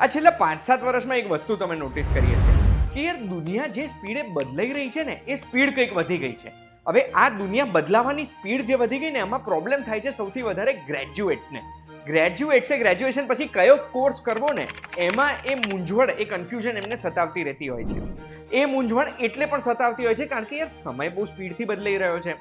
આ છેલ્લા 5-7 વર્ષમાં એક વસ્તુ તમે નોટિસ કરી હશે કે યાર દુનિયા જે સ્પીડે બદલાઈ રહી છે ને એ સ્પીડ કંઈક વધી ગઈ છે. હવે આ દુનિયા બદલાવાની સ્પીડ જે વધી ગઈ ને એમાં પ્રોબ્લેમ થાય છે સૌથી વધારે ગ્રેજ્યુએટ્સને. ગ્રેજ્યુએશન પછી કયો કોર્સ કરવો ને એમાં એ મૂંઝવણ, એ કન્ફ્યુઝન એમને સતાવતી રહેતી હોય છે. એ મૂંઝવણ એટલે પણ સતાવતી હોય છે કારણ કે યાર સમય બહુ સ્પીડથી બદલાઈ રહ્યો છે.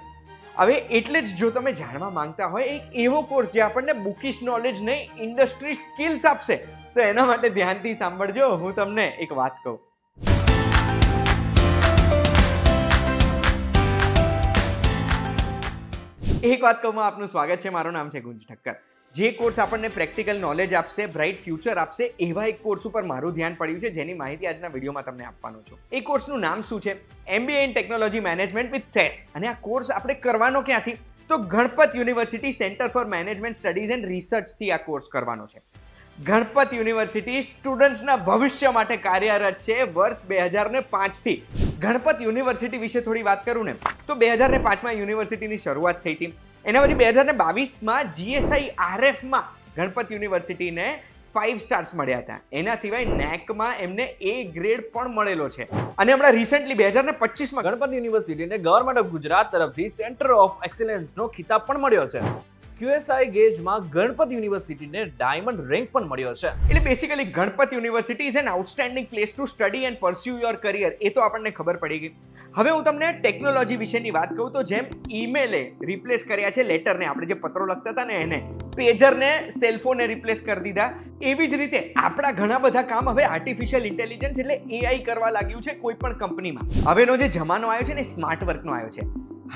હવે એટલે જ જો તમે જાણવા માંગતા હોય એક એવો કોર્સ જે આપણને બુકિશ નોલેજ નહીં, ઇન્ડસ્ટ્રી સ્કિલ્સ આપશે, તો એના માટે ધ્યાનથી સાંભળજો. હું તમને એક વાત કહું. એક વાત કહું, આપનું સ્વાગત છે. મારું નામ છે ગુંજ ઠક્કર. જે કોર્સ આપણને પ્રેક્ટિકલ નોલેજ આપશે, બ્રાઇટ ફ્યુચર આપશે, એવા એક કોર્સ ઉપર મારું ધ્યાન પડ્યું છે જેની માહિતી આજના વિડીયોમાં તમને આપવાનો છું. એ કોર્સનું નામ શું છે? MBA in technology management with SAS. અને આ કોર્સ આપણે કરવાનો ક્યાંથી? તો Ganpat university centre for management studies and રિસર્ચથી આ કોર્સ કરવાનો છે. ગણપત યુનિવર્સિટી સ્ટુડન્ટ્સના ભવિષ્ય માટે કાર્યરત છે વર્ષ 2005થી. ગણપત યુનિવર્સિટી વિશે થોડી વાત કરું ને તો 2005માં યુનિવર્સિટીની શરૂઆત થઈ હતી. એના પછી 2022માં GSI RFમાં ગણપત યુનિવર્સિટીને 5 સ્ટાર્સ મળ્યા હતા. એના સિવાય NACમાં એમને A ગ્રેડ પણ મળેલો છે. અને હમણાં રિસેન્ટલી 2025માં ગણપત યુનિવર્સિટીને ગવર્મેન્ટ ઓફ ગુજરાત તરફથી સેન્ટર ઓફ એક્સેલન્સનો ખિતાબ પણ મળ્યો છે. QSI ગેજમાં ગણપત યુનિવર્સિટીને ડાયમંડ રેન્ક પણ મળ્યો છે. એટલે basically Ganpat university is an outstanding place to study and pursue your career. એ તો આપણને ખબર પડી ગઈ. હવે હું તમને ટેકનોલોજી વિશેની વાત કહું તો જેમ ઈમેલે રિપ્લેસ કર્યા છે લેટરને, આપણે જે પત્રો લખતા હતા ને એને, પેજરને સેલફોનને રિપ્લેસ કરી દીધા, એવી જ રીતે આપણા ઘણા બધા કામ હવે આર્ટિફિશિયલ ઇન્ટેલિજન્સ એટલે AI કરવા લાગ્યું છે કોઈ પણ કંપનીમાં. હવેનો જે જમાનો આવ્યો છે ને સ્માર્ટ વર્કનો આવ્યો છે.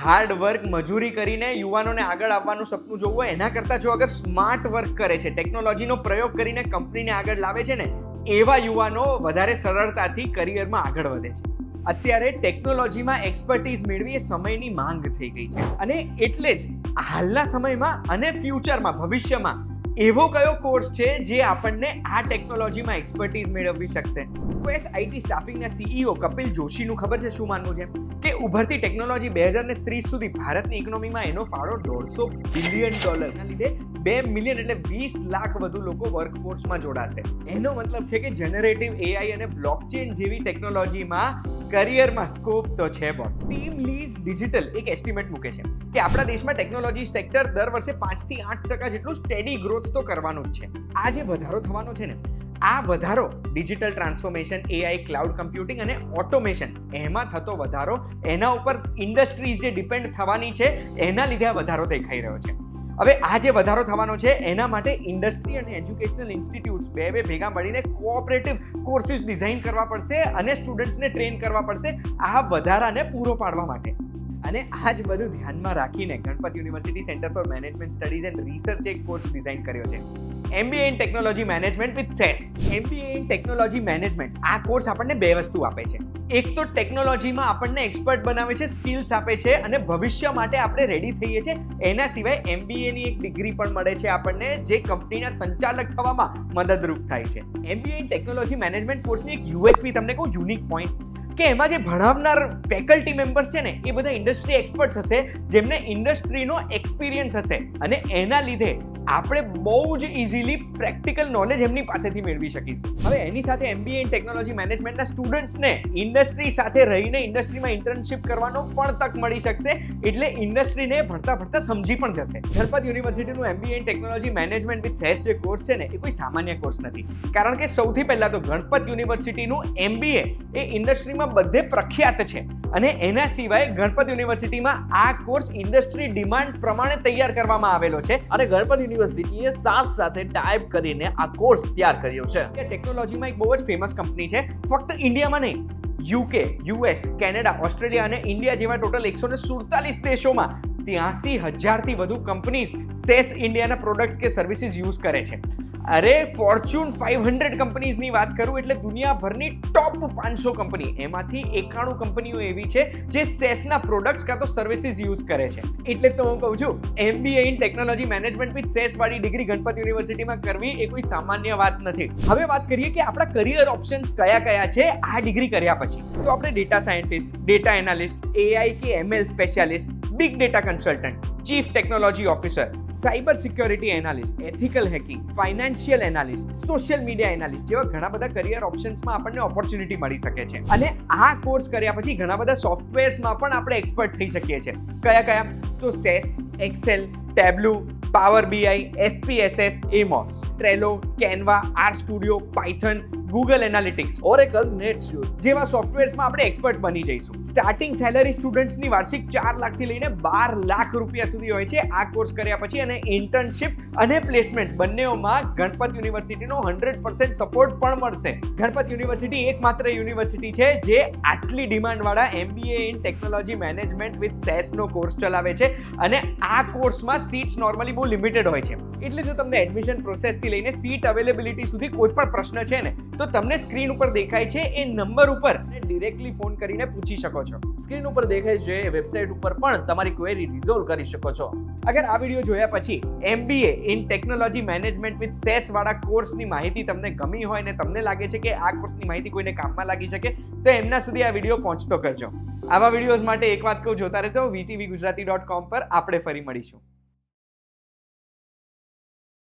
હાર્ડ વર્ક મજૂરી કરીને યુવાનોને આગળ આવવાનું સપનું જોવું હોય એના કરતાં જો અગર સ્માર્ટ વર્ક કરે છે, ટેકનોલોજીનો પ્રયોગ કરીને કંપનીને આગળ લાવે છે ને, એવા યુવાનો વધારે સરળતાથી કરિયરમાં આગળ વધે છે. અત્યારે ટેકનોલોજીમાં એક્સપર્ટીઝ મેળવી એ સમયની માંગ થઈ ગઈ છે. અને એટલે જ હાલના સમયમાં અને ફ્યુચરમાં, ભવિષ્યમાં એવો કયો કોર્સ છે જે આપણને આ ટેકનોલોજીમાં એક્સપર્ટીઝ મેળવવી શકશે? ક્વેસ IT સ્ટાફિંગના CEO કપિલ જોશીનું ખબર છે શું માનવું છે? કે ઉભરતી ટેકનોલોજી 2030 સુધી ભારતની ઇકોનોમીમાં એનો ફાળો $150 બિલિયન ના લીધે 2 મિલિયન એટલે 20 લાખ વધુ લોકો વર્કફોર્સમાં જોડાશે. એનો મતલબ છે કે જનરેટિવ AI અને બ્લોકચેન જેવી ટેકનોલોજીમાં કરિયરમાં સ્કોપ તો છે બોસ. ટીમ લીઝ ડિજિટલ એક એસ્ટિમેટ મૂકે છે કે આપણા દેશમાં ટેકનોલોજી સેક્ટર દર વર્ષે 5 થી 8% જેટલું સ્ટેડી ગ્રોથ તો કરવાનું જ છે. આ જે વધારો થવાનો છે ને, આ વધારો digital transformation, AI, cloud computing અને ઓટોમેશન, એમાં થતો વધારો, એના ઉપર ઇન્ડસ્ટ્રીઝ જે ડિપેન્ડ થવાની છે એના લીધે આ વધારો દેખાઈ રહ્યો છે. હવે આ જે વધારો થવાનો છે એના માટે ઇન્ડસ્ટ્રી અને એજ્યુકેશનલ ઇન્સ્ટિટ્યૂટ્સ બે ભેગા મળીને કોઓપરેટિવ કોર્સિસ ડિઝાઇન કરવા પડશે અને સ્ટુડન્ટ્સને ટ્રેન કરવા પડશે આ વધારાને પૂરો પાડવા માટે. અને આ જ બધું ધ્યાનમાં રાખીને Ganpat university centre for management studies and research એક કોર્સ ડિઝાઇન કર્યો છે. MBA in technology management with cess. MBA in technology management આ કોર્સ આપણને બે વસ્તુ આપે છે. એક તો ટેકનોલોજીમાં આપણને એક્સપર્ટ બનાવે છે, સ્કિલ્સ આપે છે અને ભવિષ્ય માટે આપણે રેડી થઈએ છીએ. એના સિવાય MBA ની એક ડિગ્રી પણ મળે છે આપણને જે કંપનીના સંચાલક થવામાં મદદરૂપ થાય છે. MBA ઇન ટેકનોલોજી મેનેજમેન્ટ કોર્સની એક USP તમને કહું, યુનિક પોઈન્ટ, કે એમાં જે ભણાવનાર ફેકલ્ટી મેમ્બર્સ છે ને એ બધા ઇન્ડસ્ટ્રી એક્સપર્ટ્સ હશે જેમને ઇન્ડસ્ટ્રીનો એક્સપિરિયન્સ હશે અને એના લીધે આપણે બહુ જ ઇઝીલી પ્રેક્ટિકલ નોલેજ એમની પાસેથી મેળવી શકીશું. હવે એની સાથે MBA ઇન ટેકનોલોજી મેનેજમેન્ટના સ્ટુડન્ટ્સને ઇન્ડસ્ટ્રી સાથે રહીને ઇન્ડસ્ટ્રીમાં ઇન્ટર્નશિપ કરવાનો પણ તક મળી શકશે. એટલે ઇન્ડસ્ટ્રીને ભણતા ભણતા સમજી પણ જશે. ગણપત યુનિવર્સિટીનું MBA in technology management with SAS જે કોર્સ છે ને એ કોઈ સામાન્ય કોર્સ નથી. કારણ કે સૌથી પહેલા તો ગણપત યુનિવર્સિટીનું MBA એ ઇન્ડસ્ટ્રીમાં બધે પ્રખ્યાત છે અને એના સિવાય ગણપત યુનિવર્સિટીમાં આ કોર્સ ઇન્ડસ્ટ્રી ડિમાન્ડ પ્રમાણે તૈયાર કરવામાં આવેલો છે. અને ગણપત યુનિવર્સિટીએ SAS સાથે ટાઈપ કરીને આ કોર્સ તૈયાર કર્યો છે. ટેકનોલોજીમાં એક બહુ જ ફેમસ કંપની છે, ફક્ત ઇન્ડિયામાં નહીં, UK, US, કેનેડા, ઓસ્ટ્રેલિયા અને ઇન્ડિયા જેવા ટોટલ 147 દેશોમાં 83,000થી વધુ કંપનીઝ સેસ ઇન્ડિયાના પ્રોડક્ટ કે સર્વિસીસ યુઝ કરે છે. અરે ફોર્ચ્યુન 500 કંપનીઝની વાત કરું એટલે દુનિયાભરની ટોપ 500 કંપની, એમાંથી 91 કંપનીઓ એવી છે જે સેસના પ્રોડક્ટ્સ કાં તો સર્વિસીસ યુઝ કરે છે. એટલે તો હું કહું છું MBA in technology management with cess વાળી ડિગ્રી ગણપત યુનિવર્સિટીમાં કરવી એ કોઈ સામાન્ય વાત નથી. હવે વાત કરીએ કે આપણા કરિયર ઓપ્શન્સ કયા કયા છે આ ડિગ્રી કર્યા પછી. તો આપણે data scientist, data analyst, AI કે ML specialist, big data consultant, chief technology officer, cyber security analyst, ethical hacking, financial analyst, social media analyst જેવા ઘણા બધા કરિયર ઓપ્શન્સમાં આપણને ઓપોર્ચ્યુનિટી મળી શકે છે. અને આ કોર્સ કર્યા પછી ઘણા બધા સોફ્ટવેર્સમાં પણ આપણે એક્સપર્ટ થઈ શકીએ છીએ. કયા? તો SAS, Excel, Tableau, Power BI, SPSS, AMOS, Trello, Canva, R Studio, Python, Google Analytics, Oracle, NetSuite જેવા સોફ્ટવેર્સમાં આપણે એક્સપર્ટ બની જઈશું. સ્ટાર્ટિંગ સેલરી સ્ટુડન્ટ્સની વાર્ષિક 4 લાખથી લઈને 12 લાખ રૂપિયા સુધી હોય છે આ કોર્સ કર્યા પછી. અને ઇન્ટર્નશિપ અને પ્લેસમેન્ટ બંનેઓમાં ગણપત યુનિવર્સિટીનો 100% સપોર્ટ પણ મળશે. ગણપત યુનિવર્સિટી એકમાત્ર યુનિવર્સિટી છે જે આટલી ડિમાન્ડવાળા MBA in technology management with સેસનો કોર્સ ચલાવે છે. અને આ કોર્સમાં સીટ્સ નોર્મલી બહુ લિમિટેડ હોય છે. એટલે જો તમને એડમિશન પ્રોસેસથી લઈને સીટ અવેલેબિલિટી સુધી કોઈ પણ પ્રશ્ન છે ને, તો તમને સ્ક્રીન ઉપર દેખાય છે એ નંબર ઉપર ડિરેક્ટલી ફોન કરીને પૂછી શકો છો. સ્ક્રીન ઉપર દેખાય છે એ વેબસાઇટ ઉપર પણ તમારી ક્વેરી રિઝોલ્વ કરી શકો છો. અગર આ વિડીયો જોયા પછી MBA in technology management with cess વાળા કોર્સની માહિતી તમને ગમી હોય ને તમને લાગે છે કે આ કોર્સની માહિતી કોઈને કામમાં લાગી શકે, તો એમના સુધી આ વિડીયો પહોંચતો કરજો. આવા વિડીયોઝ માટે એક વાત કહું, જોતા રહેજો VTVgujarati.com પર. આપણે ફરી મળીશું.